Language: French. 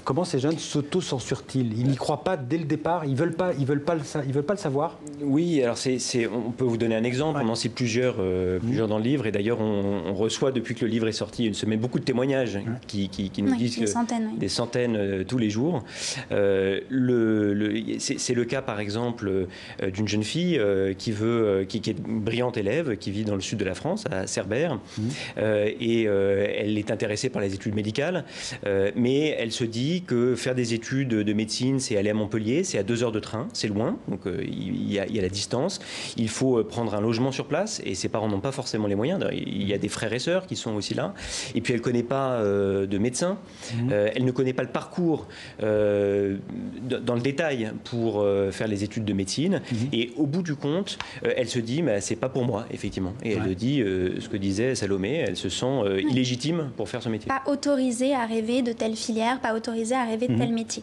Comment ces jeunes s'auto-censurent-ils? Ils n'y croient pas dès le départ, ils veulent pas le savoir? Oui, alors on peut vous donner un exemple, on en cite plusieurs dans le livre, et d'ailleurs on reçoit depuis que le livre est sorti une semaine beaucoup de témoignages qui nous disent que des centaines tous les jours. C'est le cas par exemple d'une jeune fille qui est une brillante élève, qui vit dans le sud de la France, à Cerbère, et elle est intéressée par les études médicales, mais elle se dit que faire des études de médecine, c'est aller à Montpellier, c'est à 2 heures de train, c'est loin, donc il y a la distance, il faut prendre un logement sur place, et ses parents n'ont pas forcément les moyens, il y a des frères et sœurs qui sont aussi là, et puis elle ne connaît pas de médecin, elle ne connaît pas le parcours dans le détail pour faire les études de médecine, et au bout du compte, elle se dit, c'est pas pour moi, effectivement, et elle le dit, ce que disait Salomé, elle se sent illégitime pour faire ce métier. Pas autorisée à rêver de telle filière, pas autorisée à rêver de tel métier.